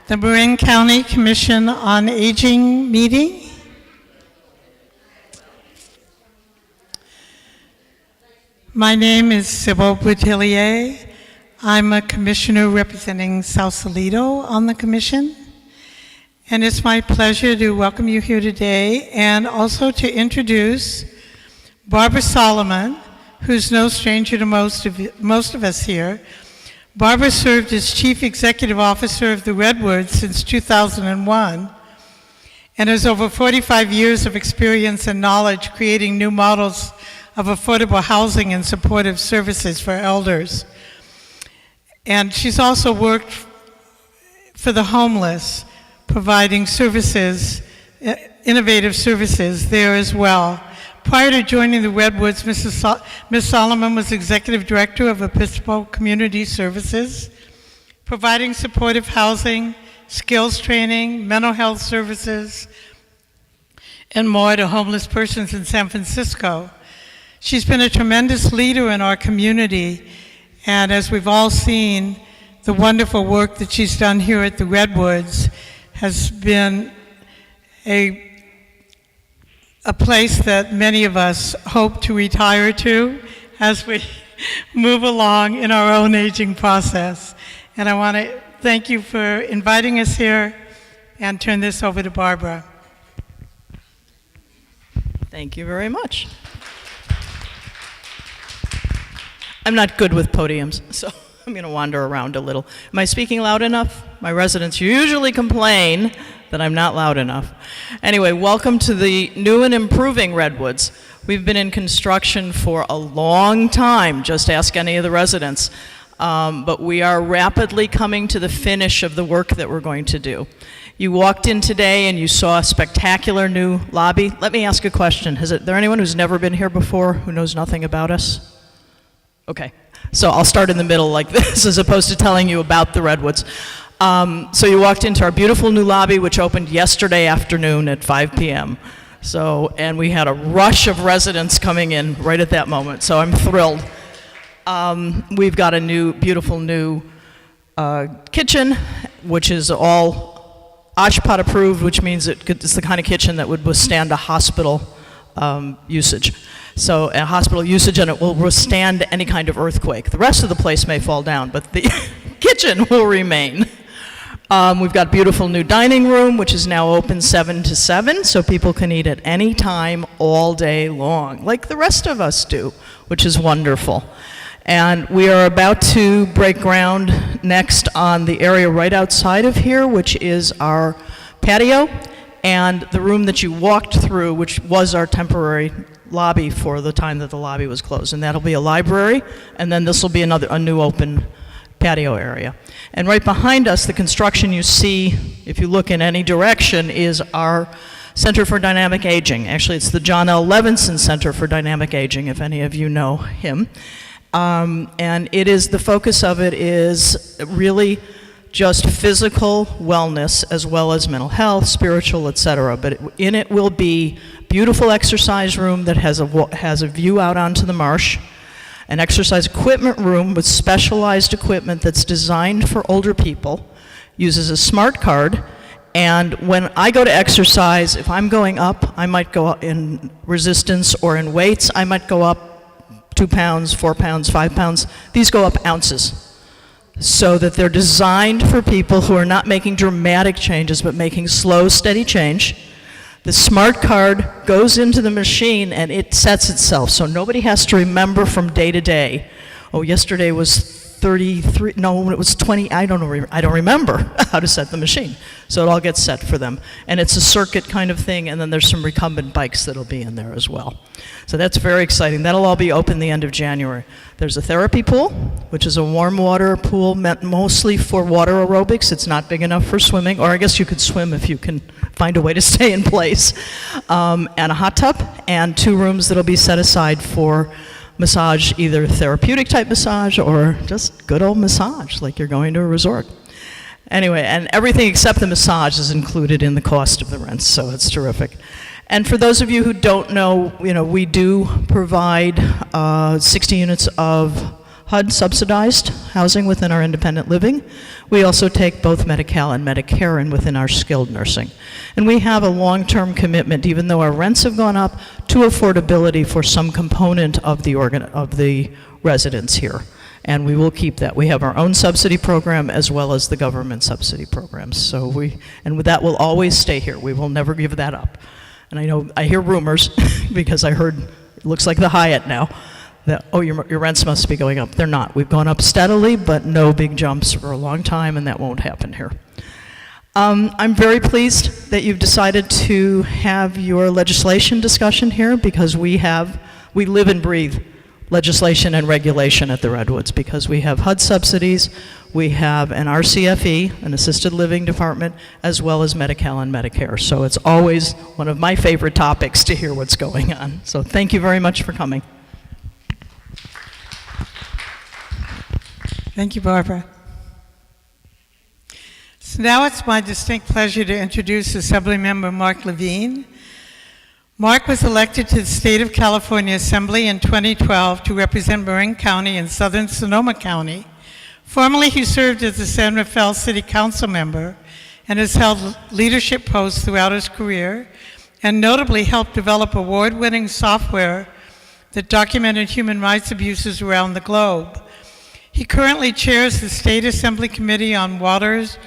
the Marin County Commission on Aging meeting. My name is Sybil Boutillier. I'm a commissioner representing Sausalito on the commission. And it's my pleasure to welcome you here today and also to introduce Barbara Solomon, who's no stranger to most of us here. Barbara served as Chief Executive Officer of the Redwoods since 2001 and has over 45 years of experience and knowledge creating new models of affordable housing and supportive services for elders. And she's also worked for the homeless, providing services, innovative services there as well. Prior to joining the Redwoods, Ms. Solomon was Executive Director of Episcopal Community Services, providing supportive housing, skills training, mental health services, and more to homeless persons in San Francisco. She's been a tremendous leader in our community, and as we've all seen, the wonderful work that she's done here at the Redwoods has been a place that many of us hope to retire to as we move along in our own aging process. And I want to thank you for inviting us here and turn this over to Barbara. Thank you very much. I'm not good with podiums, so I'm going to wander around a little. Am I speaking loud enough? My residents usually complain that I'm not loud enough. Anyway, welcome to the new and improving Redwoods. We've been in construction for a long time, just ask any of the residents. But we are rapidly coming to the finish of the work that we're going to do. You walked in today and you saw a spectacular new lobby. Let me ask a question. Is there anyone who's never been here before who knows nothing about us? Okay, so I'll start in the middle like this as opposed to telling you about the Redwoods. So you walked into our beautiful new lobby, which opened yesterday afternoon at 5 p.m. And we had a rush of residents coming in right at that moment, so I'm thrilled. We've got a beautiful new kitchen, which is all OSHPD approved, which means it's the kind of kitchen that would withstand a hospital usage. So a hospital usage, and it will withstand any kind of earthquake. The rest of the place may fall down, but the kitchen will remain. We've got a beautiful new dining room, which is now open 7 to 7, so people can eat at any time all day long, like the rest of us do, which is wonderful. And we are about to break ground next on the area right outside of here, which is our patio, and the room that you walked through, which was our temporary lobby for the time that the lobby was closed. And that'll be a library, and then this will be a new open patio area. And right behind us, the construction you see, if you look in any direction, is our Center for Dynamic Aging. Actually, it's the John L. Levinson Center for Dynamic Aging, if any of you know him. And the focus of it is really just physical wellness as well as mental health, spiritual, etc. But in it will be beautiful exercise room that has a view out onto the marsh, an exercise equipment room with specialized equipment that's designed for older people, uses a smart card, and when I go to exercise, if I'm going up, I might go up in resistance or in weights, I might go up 2 pounds, 4 pounds, 5 pounds. These go up ounces, so that they're designed for people who are not making dramatic changes, but making slow, steady change. The smart card goes into the machine and it sets itself, so nobody has to remember from day to day. Oh, yesterday was 33, no, it was 20, I don't remember how to set the machine. So it all gets set for them. And it's a circuit kind of thing, and then there's some recumbent bikes that'll be in there as well. So that's very exciting. That'll all be open the end of January. There's a therapy pool, which is a warm water pool meant mostly for water aerobics. It's not big enough for swimming, or I guess you could swim if you can find a way to stay in place. And a hot tub, and 2 rooms that'll be set aside for massage, either therapeutic type massage or just good old massage, like you're going to a resort. Anyway, and everything except the massage is included in the cost of the rent, so it's terrific. And for those of you who don't know, we do provide 60 units of HUD subsidized housing within our independent living. We also take both Medi-Cal and Medicare in within our skilled nursing. And we have a long-term commitment, even though our rents have gone up, to affordability for some component of the residents here. And we will keep that. We have our own subsidy program as well as the government subsidy programs. So that will always stay here. We will never give that up. And I hear rumors, because I heard, it looks like the Hyatt now, that, oh, your rents must be going up. They're not. We've gone up steadily, but no big jumps for a long time, and that won't happen here. I'm very pleased that you've decided to have your legislation discussion here, because we live and breathe legislation and regulation at the Redwoods, because we have HUD subsidies, we have an RCFE, an assisted living department, as well as Medi-Cal and Medicare. So it's always one of my favorite topics to hear what's going on. So thank you very much for coming. Thank you, Barbara. So now it's my distinct pleasure to introduce Assemblymember Marc Levine. Marc was elected to the State of California Assembly in 2012 to represent Marin County and southern Sonoma County. Formerly, he served as a San Rafael City Council member and has held leadership posts throughout his career, and notably helped develop award-winning software that documented human rights abuses around the globe. He currently chairs the State Assembly Committee on Waters,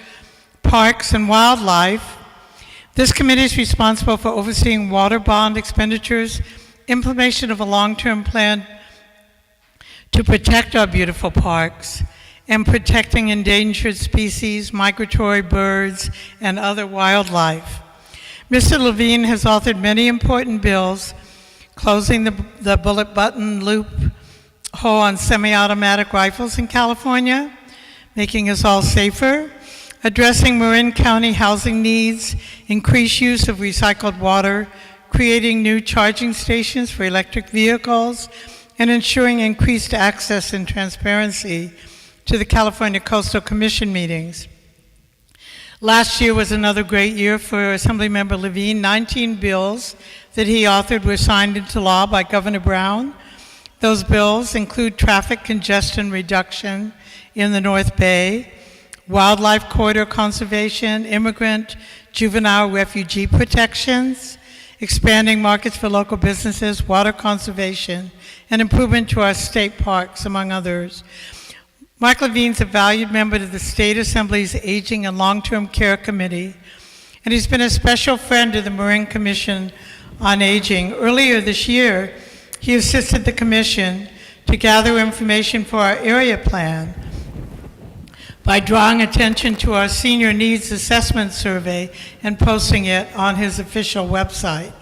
Parks, and Wildlife. This committee is responsible for overseeing water bond expenditures, implementation of a long-term plan to protect our beautiful parks, and protecting endangered species, migratory birds, and other wildlife. Mr. Levine has authored many important bills, closing the bullet button loop hole on semi-automatic rifles in California, making us all safer, addressing Marin County housing needs, increased use of recycled water, creating new charging stations for electric vehicles, and ensuring increased access and transparency to the California Coastal Commission meetings. Last year was another great year for Assemblymember Levine. 19 bills that he authored were signed into law by Governor Brown. Those bills include traffic congestion reduction in the North Bay, wildlife corridor conservation, immigrant, juvenile, refugee protections, expanding markets for local businesses, water conservation, and improvement to our state parks, among others. Marc Levine's a valued member of the State Assembly's Aging and Long-Term Care Committee, and he's been a special friend of the Marin Commission on Aging. Earlier this year, he assisted the Commission to gather information for our area plan by drawing attention to our Senior Needs Assessment Survey and posting it on his official website.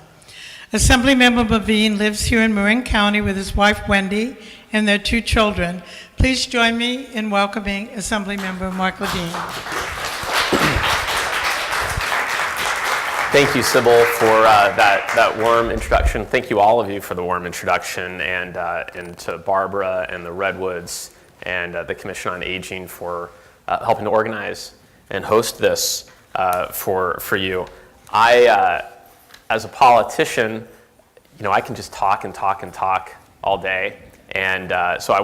Assemblymember Levine lives here in Marin County with his wife Wendy and their 2 children. Please join me in welcoming Assemblymember Marc Levine. Thank you, Sybil, for that warm introduction. Thank you, all of you, for the warm introduction, and to Barbara and the Redwoods and the Commission on Aging for helping to organize and host this for you. As a politician, I can just talk and talk and talk all day, and so I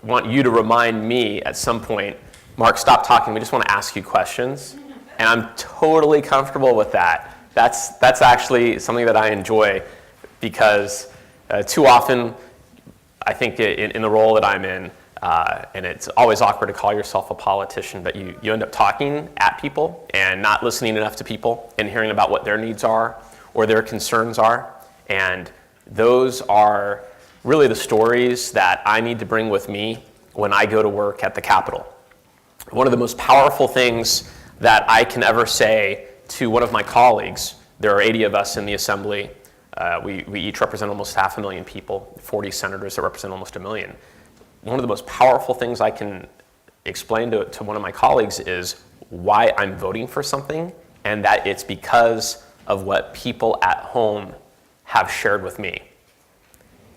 want you to remind me at some point, Marc, stop talking. We just want to ask you questions. And I'm totally comfortable with that. That's actually something that I enjoy, because too often, I think in the role that I'm in, and it's always awkward to call yourself a politician, but you end up talking at people and not listening enough to people and hearing about what their needs are or their concerns are. And those are really the stories that I need to bring with me when I go to work at the Capitol. One of the most powerful things that I can ever say to one of my colleagues, there are 80 of us in the Assembly, we each represent almost 500,000 people, 40 senators that represent almost 1 million. One of the most powerful things I can explain to one of my colleagues is why I'm voting for something, and that it's because of what people at home have shared with me.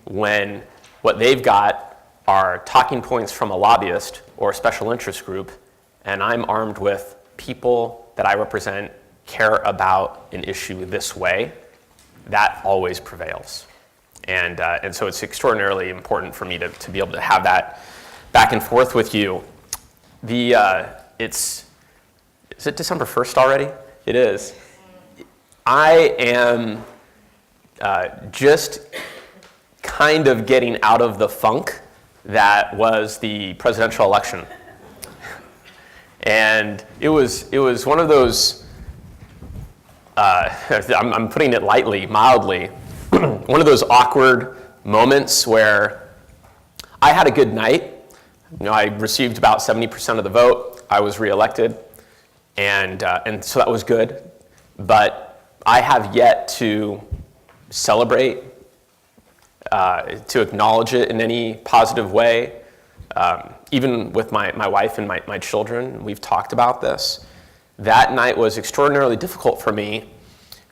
When what they've got are talking points from a lobbyist or a special interest group, and I'm armed with people that I represent care about an issue this way, that always prevails. And so it's extraordinarily important for me to be able to have that back and forth with you. Is it December 1st already? It is. I am just kind of getting out of the funk that was the presidential election. And it was one of those, I'm putting it lightly, mildly, one of those awkward moments where I had a good night. I received about 70% of the vote. I was reelected, and so that was good. But I have yet to celebrate, to acknowledge it in any positive way. Even with my wife and my children, we've talked about this. That night was extraordinarily difficult for me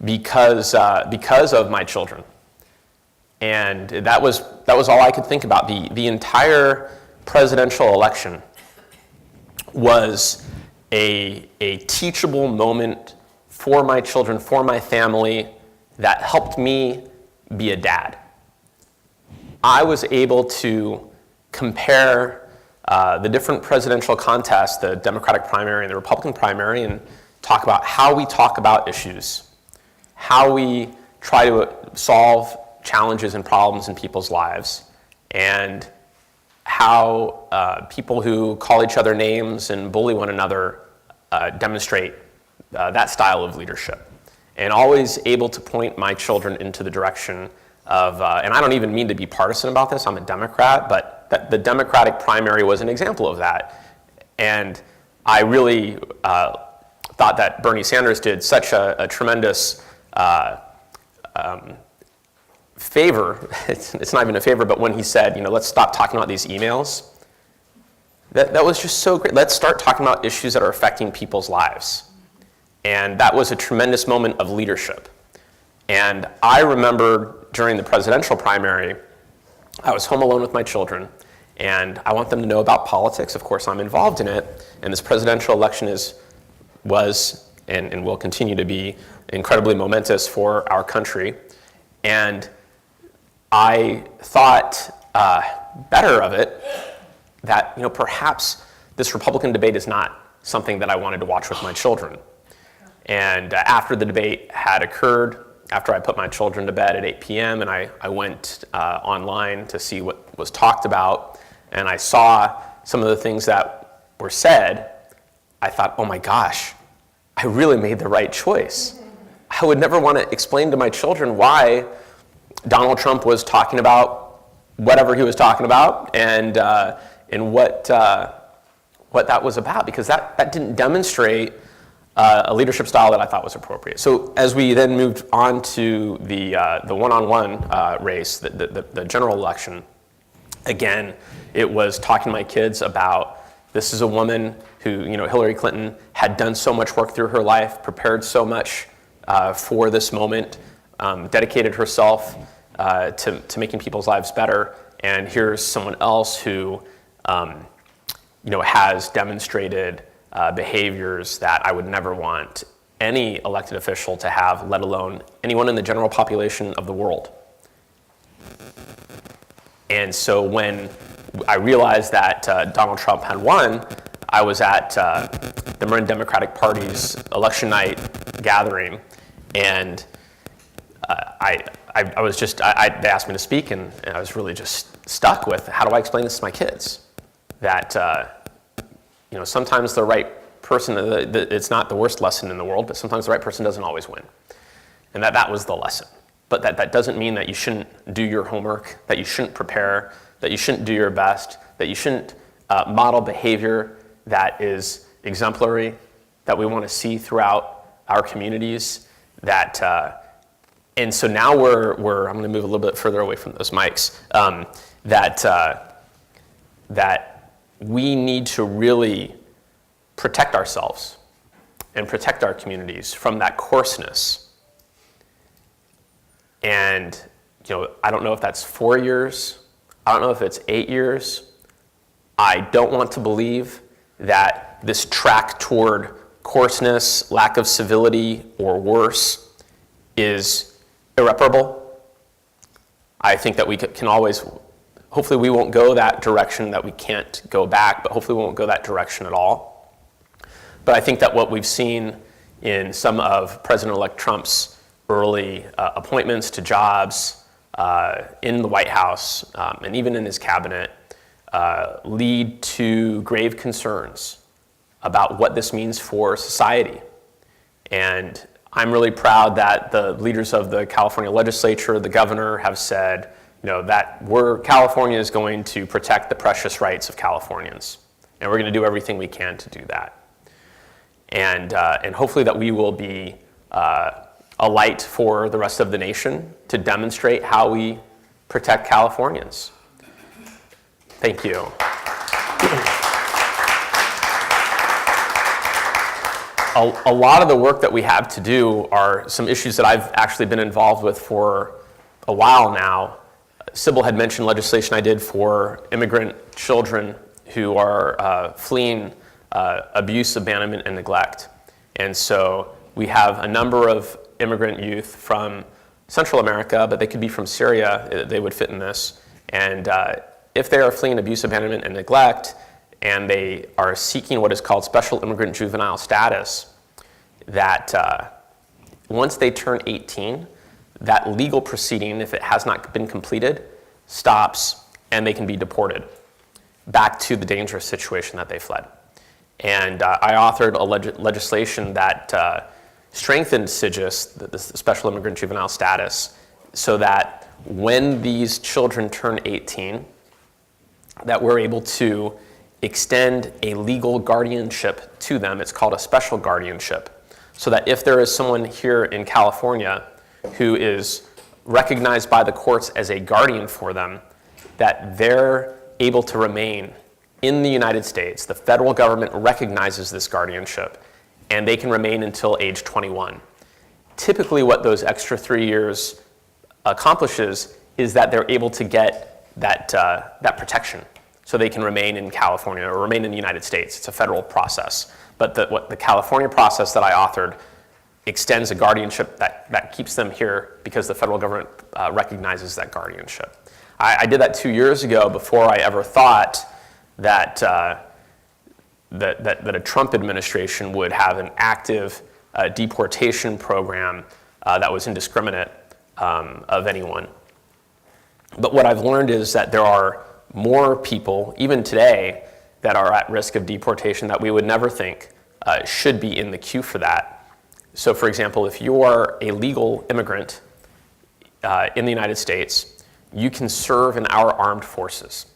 because of my children. And that was all I could think about. The entire presidential election was a teachable moment for my children, for my family, that helped me be a dad. I was able to compare the different presidential contests, the Democratic primary and the Republican primary, and talk about how we talk about issues, how we try to solve challenges and problems in people's lives, and how people who call each other names and bully one another demonstrate that style of leadership. And always able to point my children into the direction of, and I don't even mean to be partisan about this, I'm a Democrat, but the Democratic primary was an example of that. And I really thought that Bernie Sanders did such a tremendous favor, it's not even a favor, but when he said, let's stop talking about these emails, that was just so great. Let's start talking about issues that are affecting people's lives. And that was a tremendous moment of leadership. And I remember during the presidential primary, I was home alone with my children, and I want them to know about politics. Of course, I'm involved in it, and this presidential election was and will continue to be incredibly momentous for our country. And I thought better of it that perhaps this Republican debate is not something that I wanted to watch with my children. And after the debate had occurred, after I put my children to bed at 8 p.m. and I went online to see what was talked about, and I saw some of the things that were said, I thought, oh my gosh, I really made the right choice. I would never want to explain to my children why Donald Trump was talking about whatever he was talking about and what that was about, because that didn't demonstrate a leadership style that I thought was appropriate. So as we then moved on to the one-on-one race, the general election, again, it was talking to my kids about, this is a woman who, Hillary Clinton had done so much work through her life, prepared so much for this moment, dedicated herself to making people's lives better. And here's someone else who, has demonstrated behaviors that I would never want any elected official to have, let alone anyone in the general population of the world. And so when I realized that Donald Trump had won, I was at the Marin Democratic Party's election night gathering, and they asked me to speak, and I was really just stuck with, how do I explain this to my kids? That sometimes the right person, it's not the worst lesson in the world, but sometimes the right person doesn't always win. And that was the lesson. But that doesn't mean that you shouldn't do your homework, that you shouldn't prepare, that you shouldn't do your best, that you shouldn't model behavior that is exemplary, that we want to see throughout our communities. And so now I'm going to move a little bit further away from those mics, that we need to really protect ourselves and protect our communities from that coarseness. And, I don't know if that's 4 years. I don't know if it's 8 years. I don't want to believe that this track toward coarseness, lack of civility, or worse is irreparable. I think that we can always hopefully we won't go that direction, that we can't go back, but hopefully we won't go that direction at all. But I think that what we've seen in some of President-elect Trump's early appointments to jobs in the White House and even in his cabinet lead to grave concerns about what this means for society. And I'm really proud that the leaders of the California legislature, the governor, have said, that California is going to protect the precious rights of Californians. And we're going to do everything we can to do that. And hopefully that we will be a light for the rest of the nation to demonstrate how we protect Californians. Thank you. A lot of the work that we have to do are some issues that I've actually been involved with for a while now. Sybil had mentioned legislation I did for immigrant children who are fleeing abuse, abandonment, and neglect. And so we have a number of immigrant youth from Central America, but they could be from Syria, they would fit in this. And if they are fleeing abuse, abandonment, and neglect, and they are seeking what is called special immigrant juvenile status, that once they turn 18, that legal proceeding, if it has not been completed, stops, and they can be deported back to the dangerous situation that they fled. And I authored a legislation that strengthened SIGIS, the special immigrant juvenile status, so that when these children turn 18, that we're able to extend a legal guardianship to them. It's called a special guardianship. So that if there is someone here in California who is recognized by the courts as a guardian for them, that they're able to remain in the United States. The federal government recognizes this guardianship, and they can remain until age 21. Typically what those extra 3 years accomplishes is that they're able to get that protection, so they can remain in California or remain in the United States. It's a federal process. But the California process that I authored extends a guardianship that keeps them here because the federal government recognizes that guardianship. I did that 2 years ago before I ever thought that a Trump administration would have an active deportation program that was indiscriminate of anyone. But what I've learned is that there are more people, even today, that are at risk of deportation that we would never think should be in the queue for that. So for example, if you are a legal immigrant in the United States, you can serve in our armed forces.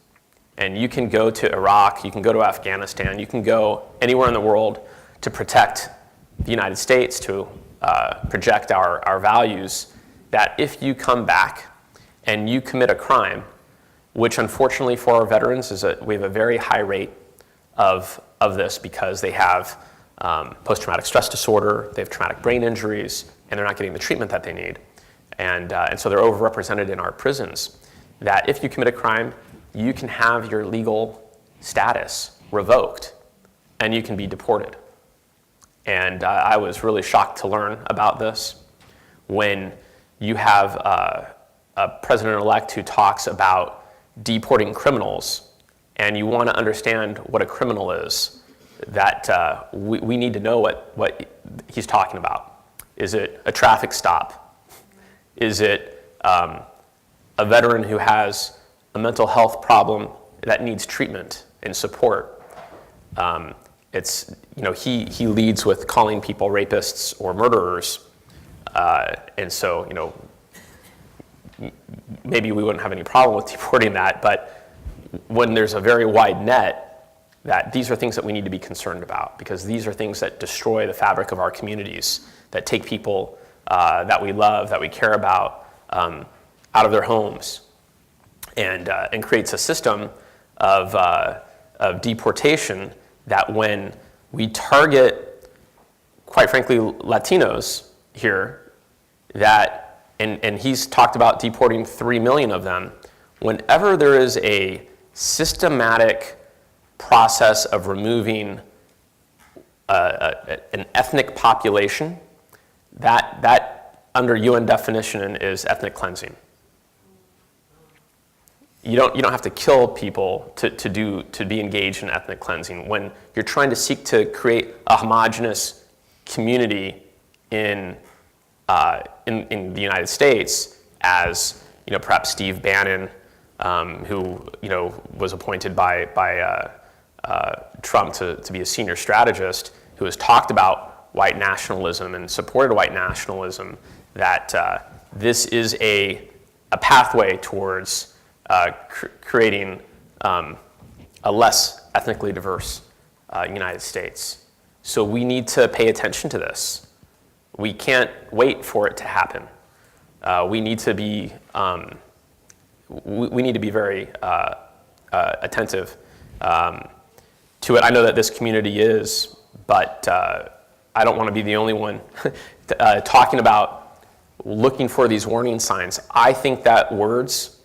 And you can go to Iraq, you can go to Afghanistan, you can go anywhere in the world to protect the United States, to project our values, that if you come back and you commit a crime, which unfortunately for our veterans we have a very high rate of this because they have post-traumatic stress disorder, they have traumatic brain injuries, and they're not getting the treatment that they need. And so they're overrepresented in our prisons. That if you commit a crime, you can have your legal status revoked and you can be deported. And I was really shocked to learn about this when you have a president-elect who talks about deporting criminals, and you want to understand what a criminal is, that we need to know what he's talking about. Is it a traffic stop? Is it a veteran who has a mental health problem that needs treatment and support? He leads with calling people rapists or murderers, and so maybe we wouldn't have any problem with deporting that, but when there's a very wide net, that these are things that we need to be concerned about, because these are things that destroy the fabric of our communities, that take people that we love, that we care about, out of their homes, and creates a system of deportation that when we target, quite frankly, Latinos here, and he's talked about deporting 3 million of them, whenever there is a systematic process of removing an ethnic population, that under UN definition is ethnic cleansing. you don't have to kill people to be engaged in ethnic cleansing. When you're trying to seek to create a homogenous community in the United States, as perhaps Steve Bannon, who was appointed by Trump to be a senior strategist, who has talked about white nationalism and supported white nationalism, that this is a pathway towards creating a less ethnically diverse United States. So we need to pay attention to this. We can't wait for it to happen. We need to be very attentive to it. I know that this community is, but I don't want to be the only one talking about looking for these warning signs. I think that words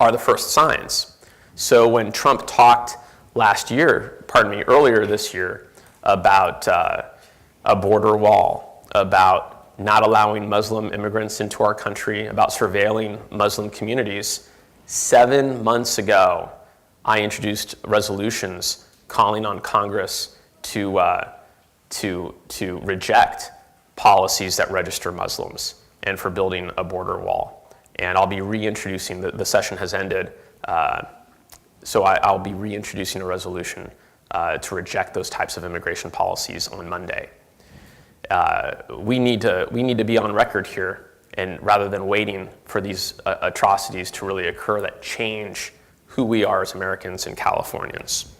are the first signs. So when Trump talked earlier this year about a border wall, about not allowing Muslim immigrants into our country, about surveilling Muslim communities, 7 months ago, I introduced resolutions calling on Congress to reject policies that register Muslims and for building a border wall. And I'll be reintroducing, the session has ended, so I'll be reintroducing a resolution to reject those types of immigration policies on Monday. We need to be on record here, and rather than waiting for these atrocities to really occur that change who we are as Americans and Californians.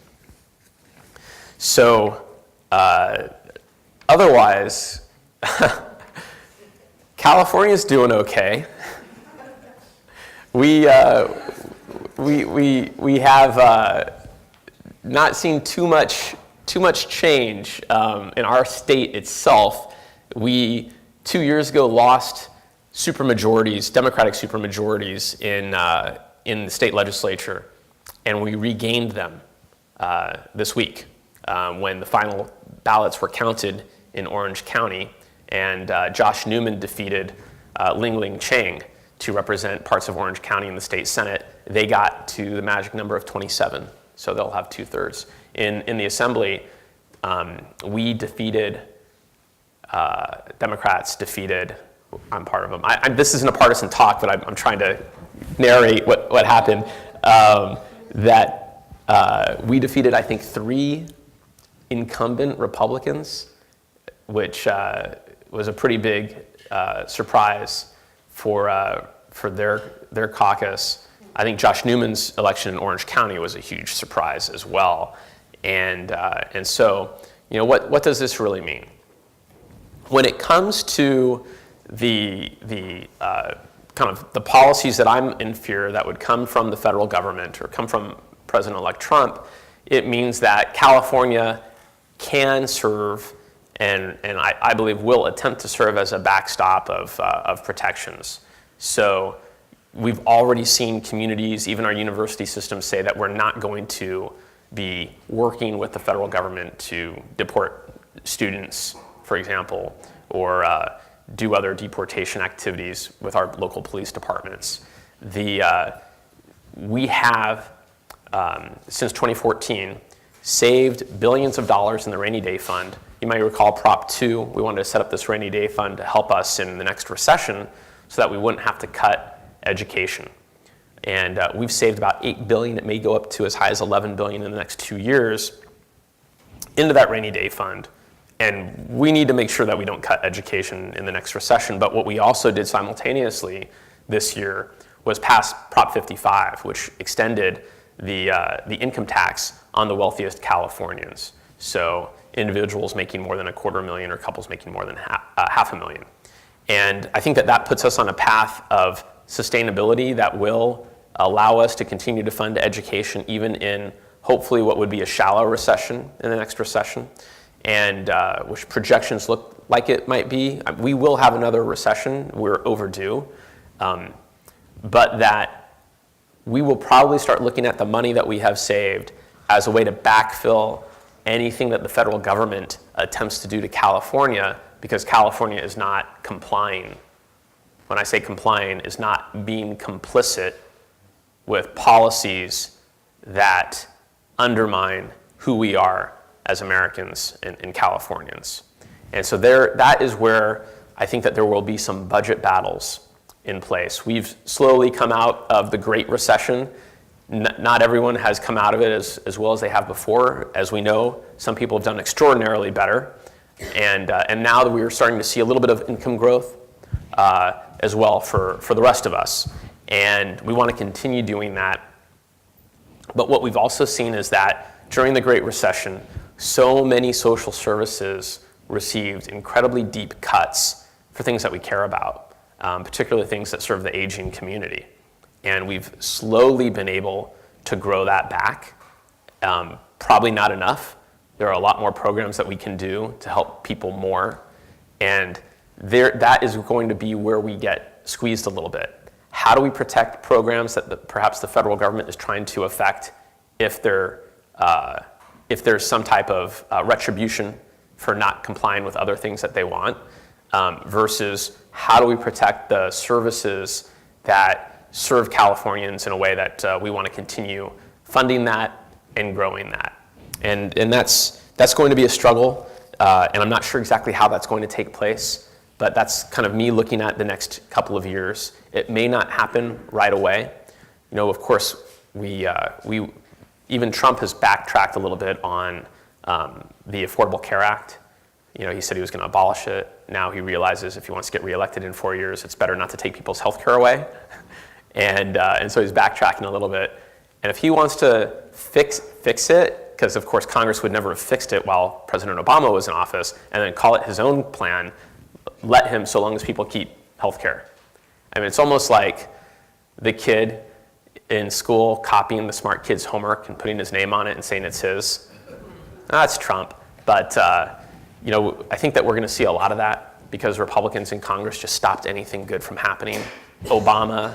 So otherwise, California's doing okay. We have not seen too much change in our state itself. We 2 years ago lost supermajorities, Democratic supermajorities in the state legislature, and we regained them this week when the final ballots were counted in Orange County, and Josh Newman defeated Ling Chang to represent parts of Orange County in the state Senate. They got to the magic number of 27, so they'll have 2/3. In the Assembly, we defeated, Democrats defeated, I'm part of them. This isn't a partisan talk, but I'm trying to narrate what happened. We defeated, I think, 3 incumbent Republicans, which was a pretty big surprise for their caucus. I think Josh Newman's election in Orange County was a huge surprise as well. And so, what does this really mean? When it comes to the kind of the policies that I'm in fear that would come from the federal government or come from President-elect Trump, it means that California can serve and I believe will attempt to serve as a backstop of protections. So we've already seen communities, even our university systems, say that we're not going to be working with the federal government to deport students, for example, or do other deportation activities with our local police departments. We have, since 2014, saved billions of dollars in the rainy day fund. You might recall Prop 2, we wanted to set up this rainy day fund to help us in the next recession so that we wouldn't have to cut education. And we've saved about $8 billion. It may go up to as high as $11 billion in the next 2 years into that rainy day fund. And we need to make sure that we don't cut education in the next recession. But what we also did simultaneously this year was pass Prop 55, which extended the income tax on the wealthiest Californians. So individuals making more than $250,000 or couples making more than $500,000. And I think that puts us on a path of sustainability that will allow us to continue to fund education even in hopefully what would be a shallow recession in the next recession, and which projections look like it might be. We will have another recession, we're overdue, but that we will probably start looking at the money that we have saved as a way to backfill anything that the federal government attempts to do to California, because California is not complying. When I say complying, is not being complicit with policies that undermine who we are as Americans and Californians. And so that is where I think that there will be some budget battles in place. We've slowly come out of the Great Recession. Not everyone has come out of it as well as they have before. As we know, some people have done extraordinarily better. And now that we are starting to see a little bit of income growth as well for the rest of us. And we want to continue doing that. But what we've also seen is that during the Great Recession, so many social services received incredibly deep cuts for things that we care about, particularly things that serve the aging community. And we've slowly been able to grow that back. Probably not enough. There are a lot more programs that we can do to help people more. And that is going to be where we get squeezed a little bit. How do we protect programs that perhaps the federal government is trying to affect if there's some type of retribution for not complying with other things that they want, versus how do we protect the services that serve Californians in a way that we want to continue funding that and growing that. And that's going to be a struggle, and I'm not sure exactly how that's going to take place, but that's kind of me looking at the next couple of years. It may not happen right away. You know, of course, we even Trump has backtracked a little bit on the Affordable Care Act. You know, he said he was going to abolish it. Now he realizes if he wants to get reelected in 4 years, it's better not to take people's health care away. And so he's backtracking a little bit. And if he wants to fix it, because of course Congress would never have fixed it while President Obama was in office, and then call it his own plan, let him so long as people keep health care. I mean, it's almost like the kid in school copying the smart kid's homework and putting his name on it and saying it's his. That's Trump. But you know, I think that we're going to see a lot of that because Republicans in Congress just stopped anything good from happening. Obama,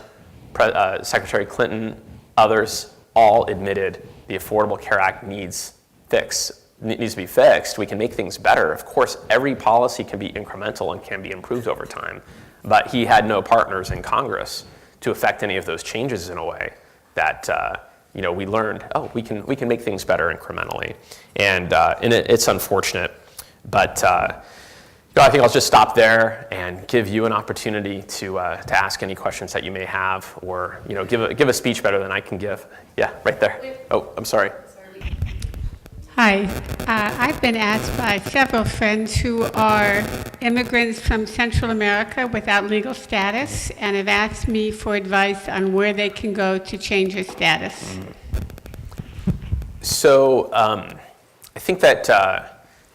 Secretary Clinton, others all admitted the Affordable Care Act needs to be fixed. We can make things better. Of course, every policy can be incremental and can be improved over time. But he had no partners in Congress to affect any of those changes in a way that you know, we learned, oh, we can make things better incrementally. And it's unfortunate. But I think I'll just stop there and give you an opportunity to ask any questions that you may have, or you know, give a speech better than I can give. Yeah, right there. Oh, I'm sorry. Hi. I've been asked by several friends who are immigrants from Central America without legal status, and have asked me for advice on where they can go to change their status. So I think that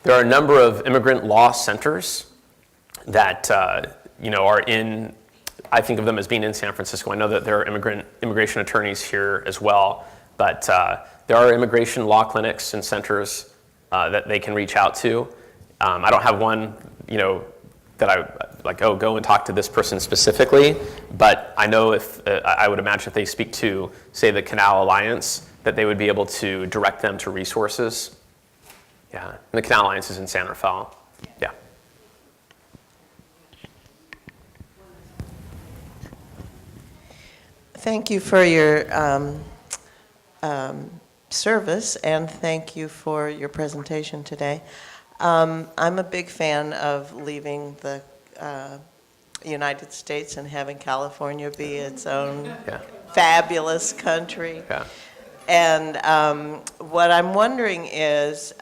there are a number of immigrant law centers that you know, are in, I think of them as being in San Francisco. I know that there are immigration attorneys here as well, but there are immigration law clinics and centers that they can reach out to. I don't have one, you know, that I like, oh, go and talk to this person specifically, but I know if, I would imagine if they speak to, say, the Canal Alliance, that they would be able to direct them to resources. Yeah, and the Canal Alliance is in San Rafael. Yeah. Thank you for your service, and thank you for your presentation today. I'm a big fan of leaving the United States and having California be its own fabulous country. Yeah. And what I'm wondering is,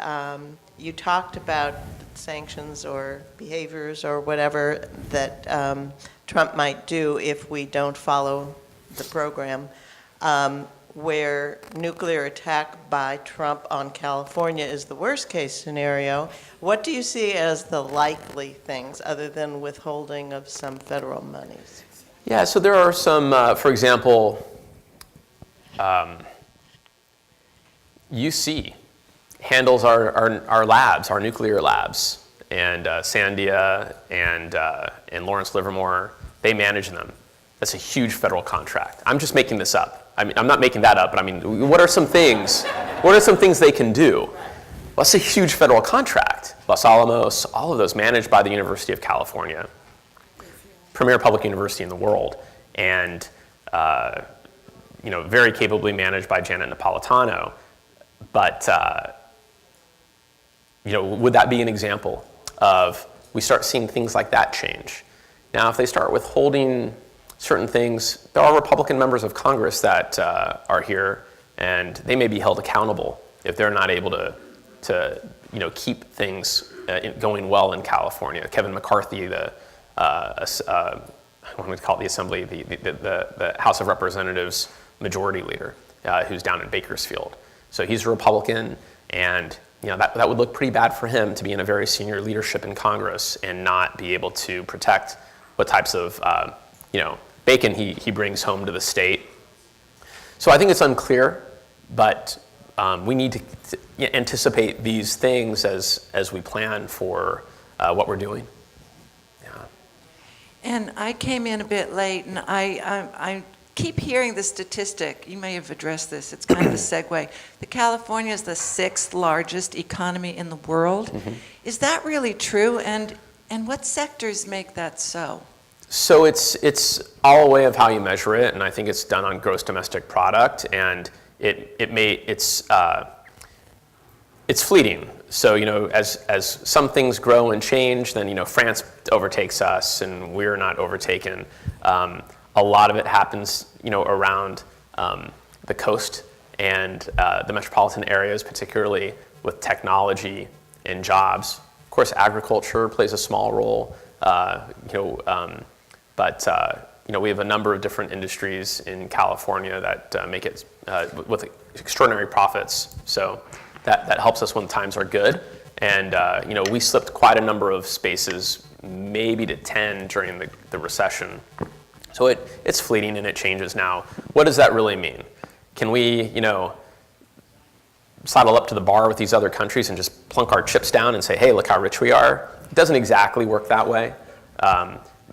you talked about sanctions or behaviors or whatever that Trump might do if we don't follow the program, where nuclear attack by Trump on California is the worst case scenario. What do you see as the likely things other than withholding of some federal monies? Yeah, so there are some, for example, UC handles our labs, our nuclear labs, and Sandia and Lawrence Livermore, they manage them. That's a huge federal contract. I'm just making this up. I mean, I'm not making that up, but I mean, what are some things they can do? Well, that's a huge federal contract. Los Alamos, all of those managed by the University of California, premier public university in the world. And very capably managed by Janet Napolitano. But would that be an example of we start seeing things like that change? Now, if they start withholding certain things, there are Republican members of Congress that are here, and they may be held accountable if they're not able to keep things going well in California. Kevin McCarthy, I want to call it the Assembly, the House of Representatives Majority Leader, who's down in Bakersfield. So he's a Republican, and that would look pretty bad for him to be in a very senior leadership in Congress and not be able to protect what types of bacon he brings home to the state. So I think it's unclear, but we need to anticipate these things as we plan for what we're doing. Yeah. And I came in a bit late, and I keep hearing the statistic. You may have addressed this. It's kind of a segue. That California is the 6th largest economy in the world. Mm-hmm. Is that really true? And what sectors make that so? So it's all a way of how you measure it, and I think it's done on gross domestic product, and it's fleeting. So as some things grow and change, then France overtakes us, and we're not overtaken. A lot of it happens around the coast and the metropolitan areas, particularly with technology and jobs. Of course, agriculture plays a small role. But we have a number of different industries in California that make it with extraordinary profits. So that helps us when times are good. And we slipped quite a number of spaces, maybe to 10 during the recession. So it's fleeting and it changes now. What does that really mean? Can we sidle up to the bar with these other countries and just plunk our chips down and say, hey, look how rich we are? It doesn't exactly work that way.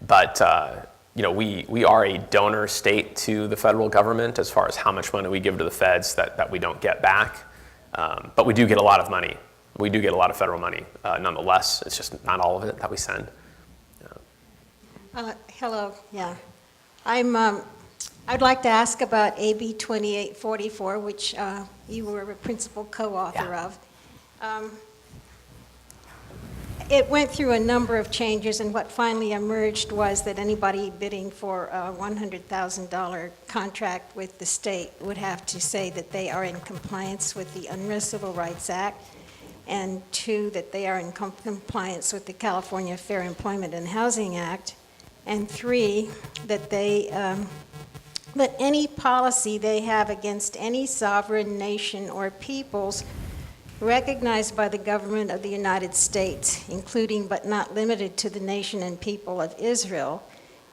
But we are a donor state to the federal government as far as how much money we give to the feds that we don't get back. But we do get a lot of money. We do get a lot of federal money nonetheless. It's just not all of it that we send. Hello, yeah. I'd like to ask about AB 2844, which you were a principal co-author of. It went through a number of changes, and what finally emerged was that anybody bidding for a $100,000 contract with the state would have to say that they are in compliance with the Unrest Civil Rights Act, and 2, that they are in compliance with the California Fair Employment and Housing Act, and 3, that that any policy they have against any sovereign nation or peoples recognized by the government of the United States, including but not limited to the nation and people of Israel,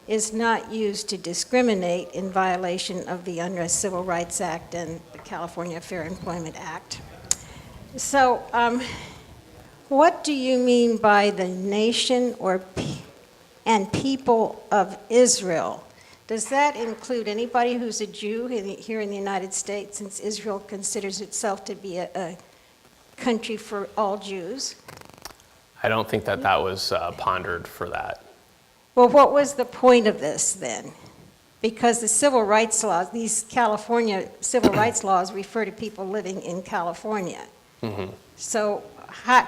is not used to discriminate in violation of the Unrest Civil Rights Act and the California Fair Employment Act. So what do you mean by the nation and people of Israel? Does that include anybody who's a Jew here in the United States, since Israel considers itself to be a country for all Jews? I don't think that was pondered for that. Well, what was the point of this then? Because the civil rights laws, these California civil rights laws refer to people living in California. Mm-hmm. So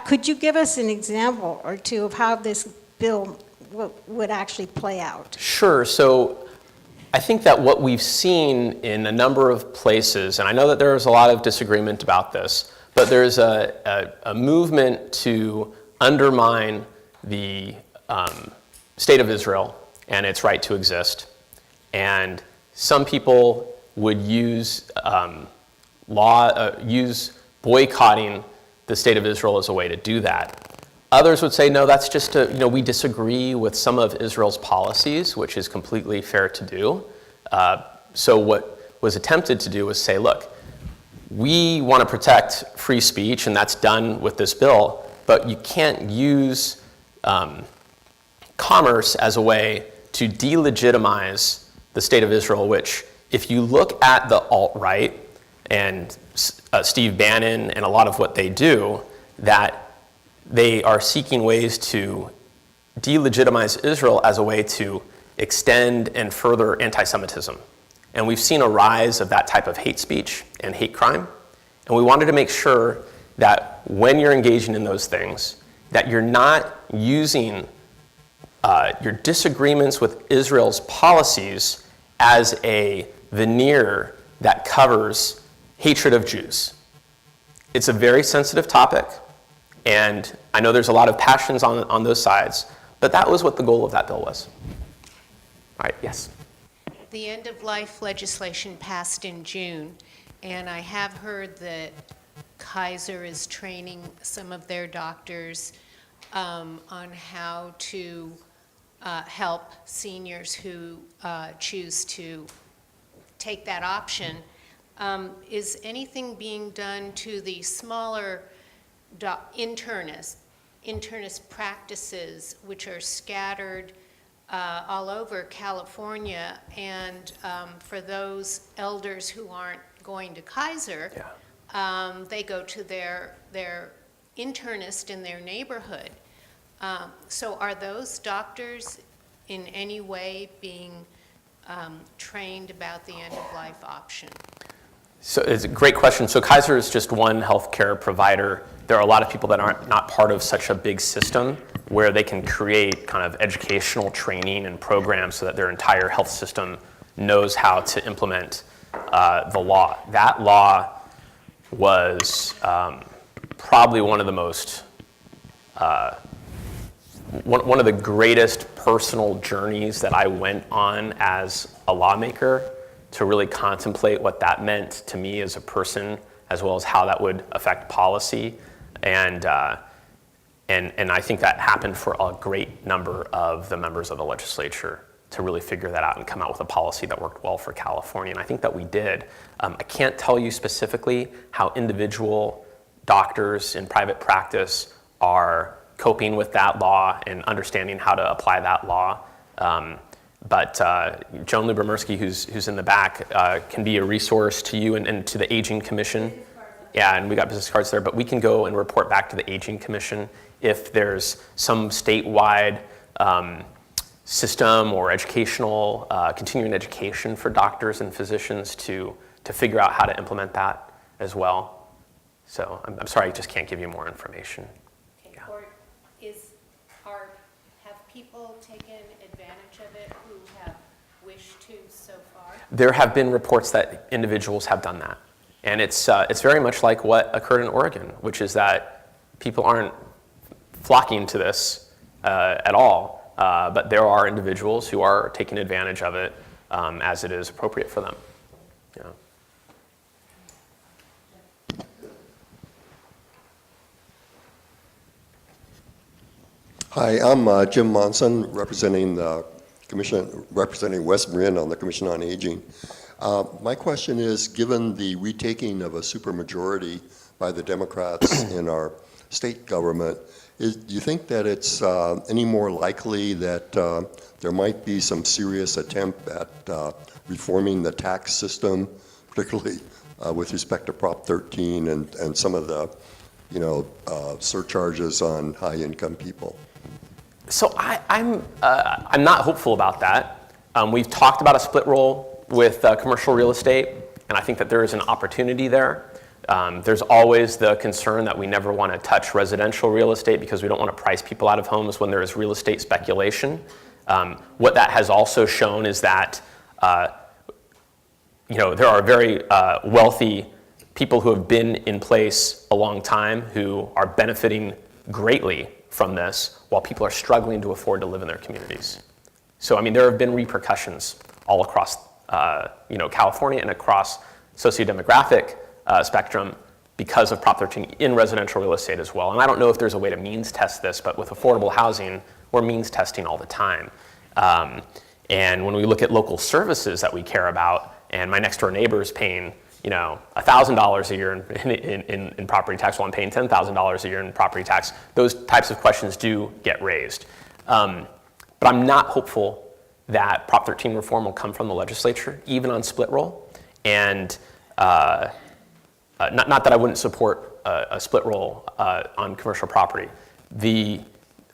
could you give us an example or two of how this bill would actually play out? Sure. So I think that what we've seen in a number of places, and I know that there is a lot of disagreement about this, but there's a movement to undermine the state of Israel and its right to exist. And some people would use boycotting the state of Israel as a way to do that. Others would say, no, that's just we disagree with some of Israel's policies, which is completely fair to do. So what was attempted to do was say, look, we want to protect free speech, and that's done with this bill, but you can't use commerce as a way to delegitimize the state of Israel, which, if you look at the alt-right and Steve Bannon and a lot of what they do, that they are seeking ways to delegitimize Israel as a way to extend and further anti-Semitism. And we've seen a rise of that type of hate speech and hate crime. And we wanted to make sure that when you're engaging in those things, that you're not using your disagreements with Israel's policies as a veneer that covers hatred of Jews. It's a very sensitive topic, and I know there's a lot of passions on those sides, but that was what the goal of that bill was. All right, yes? The end-of-life legislation passed in June, and I have heard that Kaiser is training some of their doctors on how to help seniors who choose to take that option. Is anything being done to the smaller internist practices, which are scattered all over California, and for those elders who aren't going to Kaiser, they go to their internist in their neighborhood. So are those doctors in any way being trained about the end-of-life option? So it's a great question. So Kaiser is just one healthcare provider. There are a lot of people that aren't not part of such a big system where they can create kind of educational training and programs so that their entire health system knows how to implement the law. That law was probably one of the most, one of the greatest personal journeys that I went on as a lawmaker, to really contemplate what that meant to me as a person, as well as how that would affect policy. And I think that happened for a great number of the members of the legislature to really figure that out and come out with a policy that worked well for California. And I think that we did. I can't tell you specifically how individual doctors in private practice are coping with that law and understanding how to apply that law. But Joan Lubermersky, who's in the back, can be a resource to you and to the Aging Commission. Yeah, and we got business cards there, but we can go and report back to the Aging Commission if there's some statewide system or educational, continuing education for doctors and physicians to figure out how to implement that as well. So I'm sorry, I just can't give you more information. Okay. Yeah. Or have people taken advantage of it who have wished to so far? There have been reports that individuals have done that. And it's very much like what occurred in Oregon, which is that people aren't flocking to this at all, but there are individuals who are taking advantage of it as it is appropriate for them. Yeah. Hi, I'm Jim Monson, representing the Commission, representing West Marin on the Commission on Aging. My question is, given the retaking of a supermajority by the Democrats in our state government, do you think that it's any more likely that there might be some serious attempt at reforming the tax system, particularly with respect to Prop 13 and some of the, surcharges on high-income people? So I'm not hopeful about that. We've talked about a split roll with commercial real estate, and I think that there is an opportunity there. There's always the concern that we never want to touch residential real estate because we don't want to price people out of homes when there is real estate speculation. What that has also shown is that there are very wealthy people who have been in place a long time who are benefiting greatly from this, while people are struggling to afford to live in their communities. So, there have been repercussions all across, California and across sociodemographic spectrum because of Prop 13 in residential real estate as well. And I don't know if there's a way to means test this, but with affordable housing, we're means testing all the time. And when we look at local services that we care about, and my next door neighbor is paying $1,000 a year in property tax, while I'm paying $10,000 a year in property tax, those types of questions do get raised. But I'm not hopeful that Prop 13 reform will come from the legislature, even on split roll. And not that I wouldn't support a split roll on commercial property.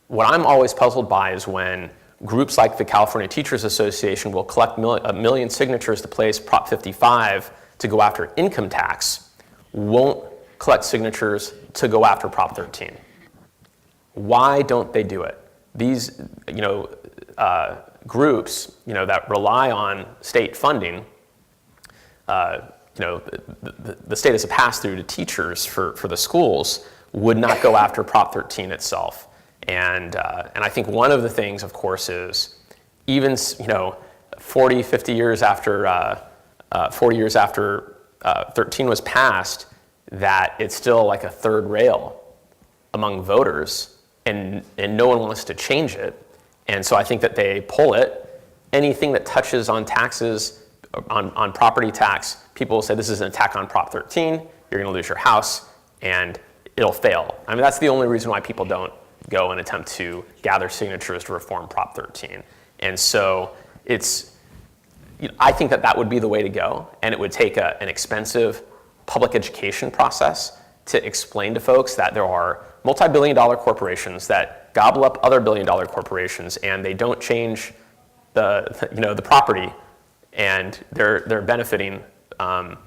What I'm always puzzled by is when groups like the California Teachers Association will collect a million signatures to place Prop 55 to go after income tax, won't collect signatures to go after Prop 13. Why don't they do it? These, groups, that rely on state funding, the state as a pass-through to teachers for the schools would not go after Prop 13 itself. And I think one of the things, of course, is even 40, 50 years after 13 was passed, that it's still like a third rail among voters, and no one wants to change it. And so I think that they pull it. Anything that touches on taxes, on property tax, people will say this is an attack on Prop 13, you're going to lose your house, and it'll fail. I mean, that's the only reason why people don't go and attempt to gather signatures to reform Prop 13. And so I think that would be the way to go, and it would take an expensive public education process to explain to folks that there are multi-billion-dollar corporations that gobble up other billion-dollar corporations, and they don't change the property, and they're benefiting from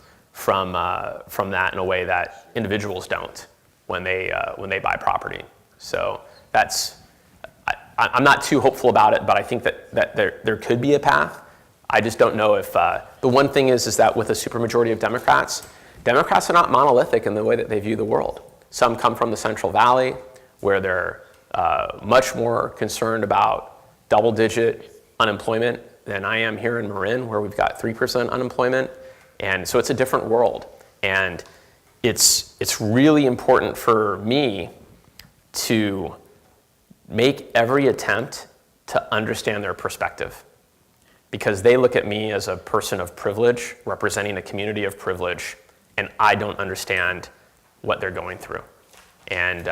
that in a way that individuals don't when they buy property. So I'm not too hopeful about it, but I think that there could be a path. I just don't know if the one thing is that with a supermajority of Democrats are not monolithic in the way that they view the world. Some come from the Central Valley, where they're much more concerned about double-digit unemployment than I am here in Marin, where we've got 3% unemployment. And so it's a different world. And it's really important for me to make every attempt to understand their perspective, because they look at me as a person of privilege, representing a community of privilege, and I don't understand what they're going through. And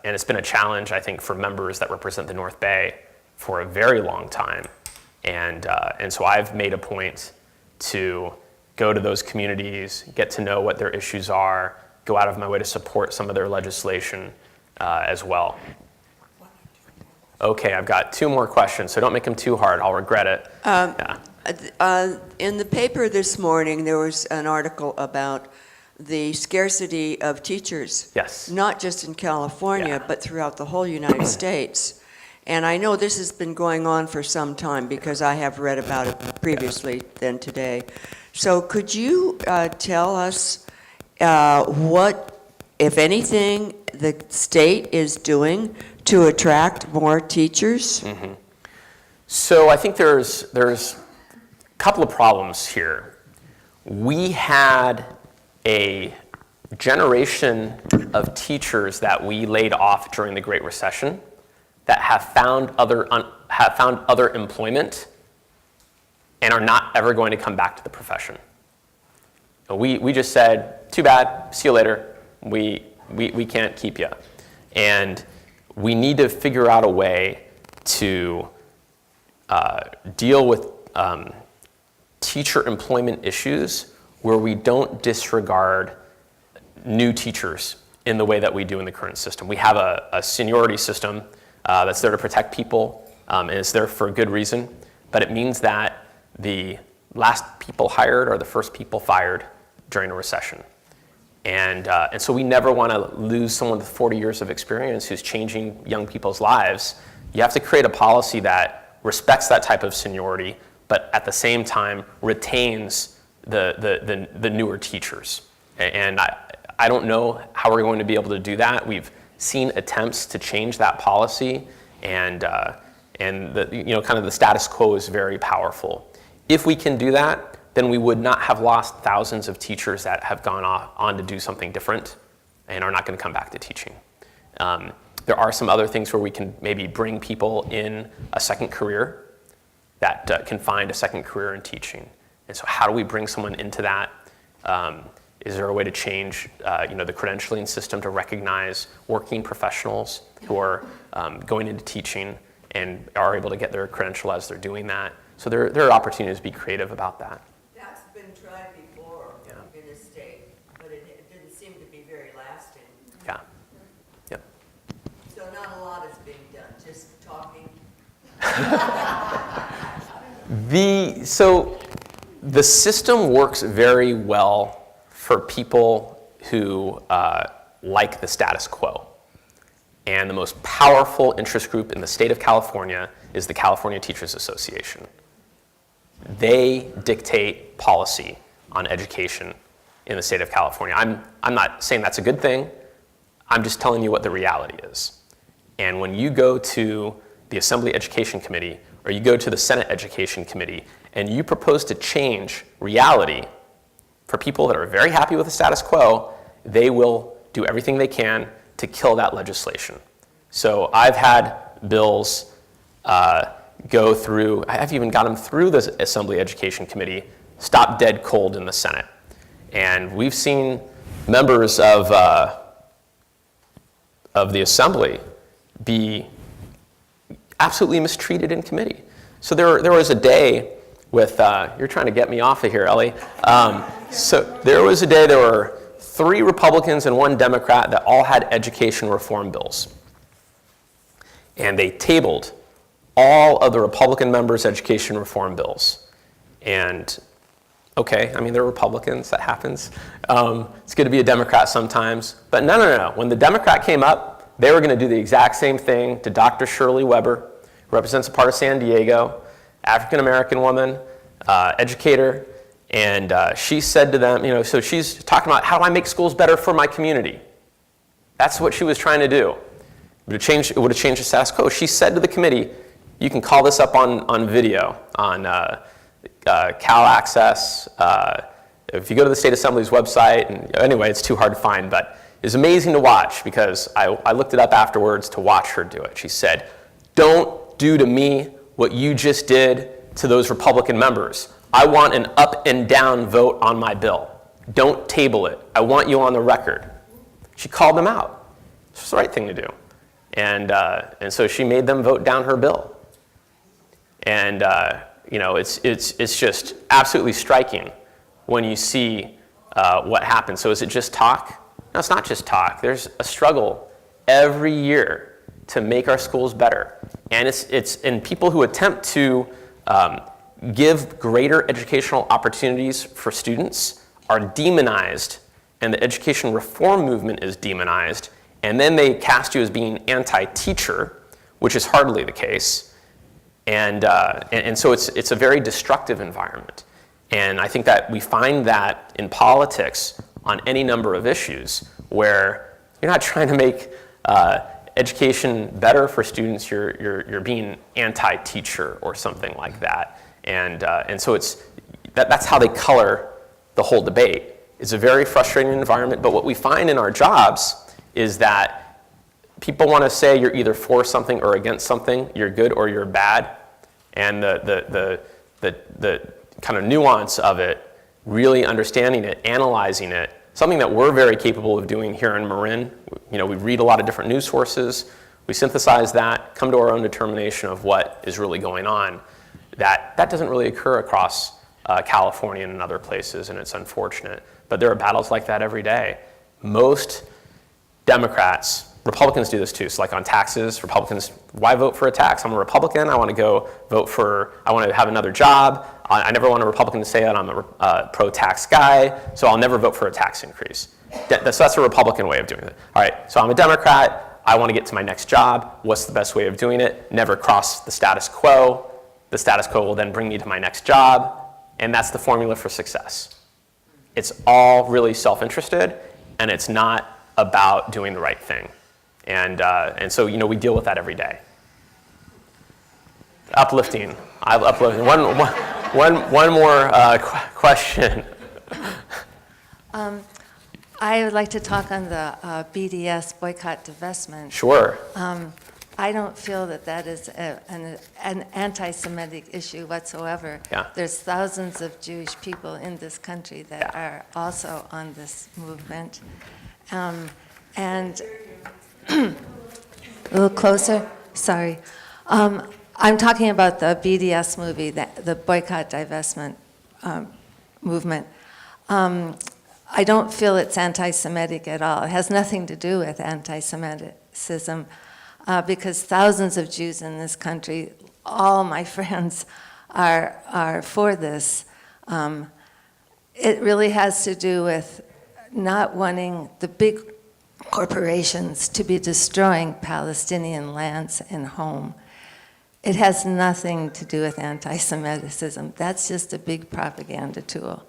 it's been a challenge, I think, for members that represent the North Bay for a very long time. And so I've made a point to go to those communities, get to know what their issues are, go out of my way to support some of their legislation as well. Okay, I've got 2 more questions, so don't make them too hard. I'll regret it. In the paper this morning, there was an article about the scarcity of teachers. Yes. Not just in California, but throughout the whole United States. And I know this has been going on for some time because I have read about it previously than today. So could you tell us what, if anything, the state is doing to attract more teachers? Mm-hmm. So I think there's a couple of problems here. We had a generation of teachers that we laid off during the Great Recession that have found other employment and are not ever going to come back to the profession. We just said, too bad, see you later. We can't keep you. And we need to figure out a way to deal with teacher employment issues where we don't disregard new teachers in the way that we do in the current system. We have a seniority system that's there to protect people, and it's there for a good reason, but it means that the last people hired are the first people fired during a recession. And so we never want to lose someone with 40 years of experience who's changing young people's lives. You have to create a policy that respects that type of seniority, but at the same time retains the newer teachers. And I don't know how we're going to be able to do that. We've seen attempts to change that policy, and kind of the status quo is very powerful. If we can do that, then we would not have lost thousands of teachers that have gone on to do something different and are not going to come back to teaching. There are some other things where we can maybe bring people in a second career that can find a second career in teaching. And so how do we bring someone into that? Is there a way to change the credentialing system to recognize working professionals who are going into teaching and are able to get their credential as they're doing that? So there are opportunities to be creative about that. That's been tried before in the state, but it didn't seem to be very lasting. Yeah. Yep. So not a lot is being done, just talking. So the system works very well for people who like the status quo. And the most powerful interest group in the state of California is the California Teachers Association. They dictate policy on education in the state of California. I'm not saying that's a good thing. I'm just telling you what the reality is. And when you go to the Assembly Education Committee or you go to the Senate Education Committee and you propose to change reality for people that are very happy with the status quo, they will do everything they can to kill that legislation. So I've had bills go through, I've even got them through the Assembly Education Committee, stop dead cold in the Senate. And we've seen members of the Assembly be absolutely mistreated in committee. So there was a day with, you're trying to get me off of here, Ellie. So there was a day there were 3 Republicans and 1 Democrat that all had education reform bills. And they tabled all of the Republican members' education reform bills. And okay, I mean, they're Republicans, that happens. It's good to be a Democrat sometimes. But no. When the Democrat came up, they were going to do the exact same thing to Dr. Shirley Weber, who represents a part of San Diego, African-American woman, educator. And she said to them, so she's talking about how do I make schools better for my community? That's what she was trying to do. It would have changed the status quo. She said to the committee, you can call this up on video, on Cal Access. If you go to the State Assembly's website, and anyway, it's too hard to find, but it's amazing to watch because I looked it up afterwards to watch her do it. She said, don't do to me what you just did to those Republican members. I want an up and down vote on my bill. Don't table it. I want you on the record. She called them out. It's the right thing to do. And so she made them vote down her bill. And it's just absolutely striking when you see what happens. So is it just talk? No, it's not just talk. There's a struggle every year to make our schools better. And it's people who attempt to give greater educational opportunities for students are demonized, and the education reform movement is demonized, and then they cast you as being anti-teacher, which is hardly the case. And so it's a very destructive environment. And I think that we find that in politics on any number of issues where you're not trying to make education better for students, you're being anti-teacher or something like that. And so that's how they color the whole debate. It's a very frustrating environment, but what we find in our jobs is that people want to say you're either for something or against something, you're good or you're bad, and the kind of nuance of it, really understanding it, analyzing it, something that we're very capable of doing here in Marin. We read a lot of different news sources, we synthesize that, come to our own determination of what is really going on. That doesn't really occur across California and other places, and it's unfortunate. But there are battles like that every day. Most Democrats, Republicans do this too. So like on taxes, Republicans, why vote for a tax? I'm a Republican. I want to go I want to have another job. I never want a Republican to say that I'm a pro-tax guy, so I'll never vote for a tax increase. That's a Republican way of doing it. All right, so I'm a Democrat. I want to get to my next job. What's the best way of doing it? Never cross the status quo. The status quo will then bring me to my next job, and that's the formula for success. It's all really self-interested, and it's not about doing the right thing. And so we deal with that every day. Uplifting. One more question. I would like to talk on the BDS, boycott, divestment. Sure. I don't feel that is an anti-Semitic issue whatsoever. Yeah. There's thousands of Jewish people in this country that are also on this movement. And a little closer, sorry. I'm talking about the BDS movie, the boycott, divestment movement. I don't feel it's anti-Semitic at all. It has nothing to do with anti-Semitism. Because thousands of Jews in this country all my friends are for this. It really has to do with not wanting the big corporations to be destroying Palestinian lands and home. It has nothing to do with anti-Semitism. That's just a big propaganda tool.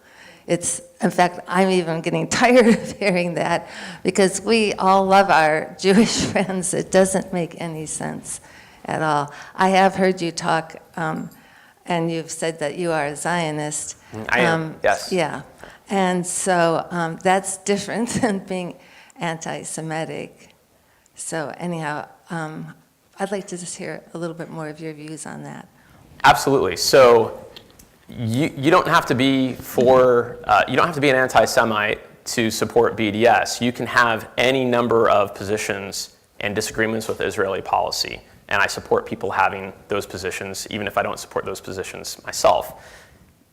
In fact, I'm even getting tired of hearing that because we all love our Jewish friends. It doesn't make any sense at all. I have heard you talk, and you've said that you are a Zionist. I am, yes. Yeah, and so that's different than being anti-Semitic. So anyhow, I'd like to just hear a little bit more of your views on that. Absolutely. So you don't have to be you don't have to be an anti-Semite to support BDS. You can have any number of positions and disagreements with Israeli policy, and I support people having those positions, even if I don't support those positions myself.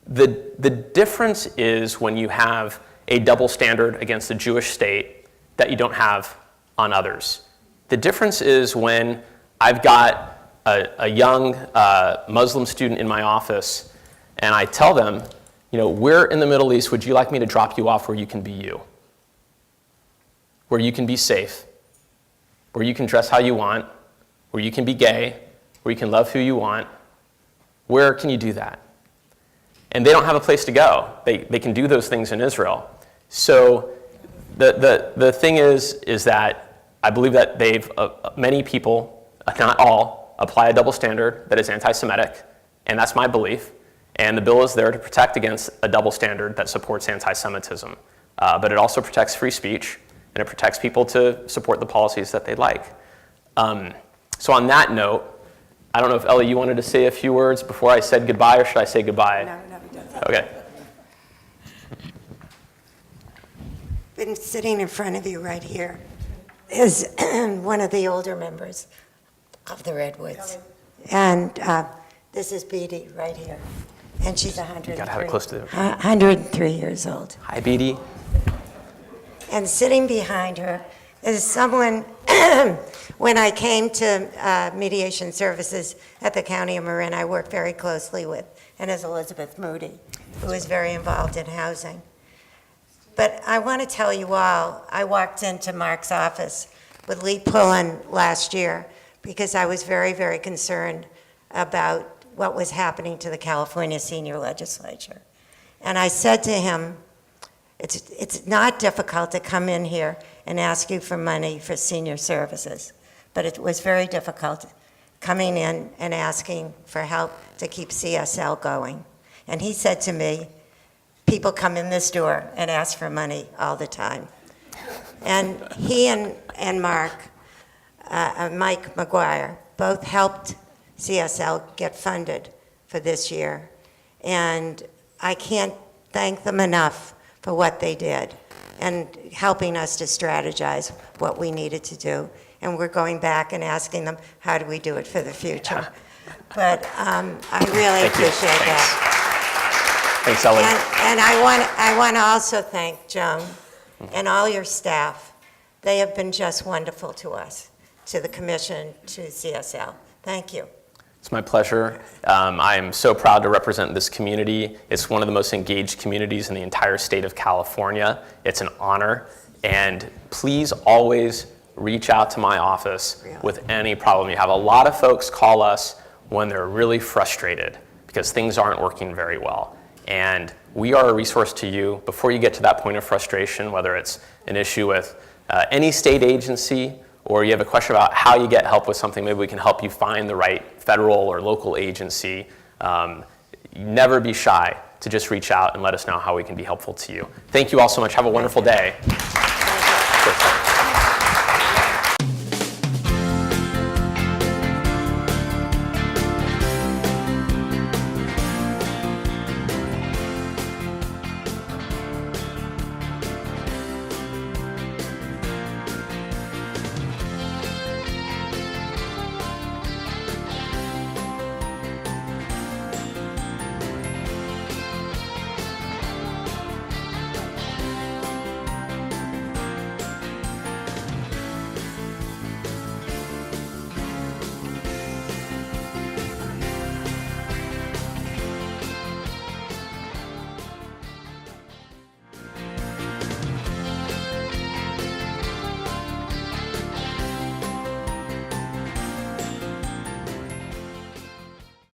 The difference is when you have a double standard against the Jewish state that you don't have on others. The difference is when I've got a young Muslim student in my office, and I tell them, we're in the Middle East, would you like me to drop you off where you can be you? Where you can be safe, where you can dress how you want, where you can be gay, where you can love who you want. Where can you do that? And they don't have a place to go. They can do those things in Israel. So the thing is that I believe that many people, not all, apply a double standard that is anti-Semitic, and that's my belief. And the bill is there to protect against a double standard that supports anti-Semitism. But it also protects free speech, and it protects people to support the policies that they like. So on that note, I don't know if Ellie, you wanted to say a few words before I said goodbye, or should I say goodbye? No, Okay. Been sitting in front of you right here is one of the older members of the Redwoods. And this is Beatty right here. And she's 103. You gotta have it close to 103 years old. Hi, Beatty. And sitting behind her is someone, when I came to mediation services at the County of Marin, I worked very closely with, and is Elizabeth Moody, who is very involved in housing. But I want to tell you all, I walked into Mark's office with Lee Pullen last year because I was very, very concerned about what was happening to the California senior legislature. And I said to him, it's not difficult to come in here and ask you for money for senior services, but it was very difficult coming in and asking for help to keep CSL going. And he said to me, people come in this door and ask for money all the time. And he and Mark, Mike McGuire, both helped CSL get funded for this year. And I can't thank them enough for what they did and helping us to strategize what we needed to do. And we're going back and asking them, how do we do it for the future? But I really appreciate that. Thanks, Ellie. And I want to also thank Joan and all your staff. They have been just wonderful to us, to the commission, to CSL. Thank you. It's my pleasure. I am so proud to represent this community. It's one of the most engaged communities in the entire state of California. It's an honor. And please always reach out to my office with any problem you have. A lot of folks call us when they're really frustrated because things aren't working very well. And we are a resource to you before you get to that point of frustration, whether it's an issue with any state agency or you have a question about how you get help with something. Maybe we can help you find the right federal or local agency. Never be shy to just reach out and let us know how we can be helpful to you. Thank you all so much. Have a wonderful day.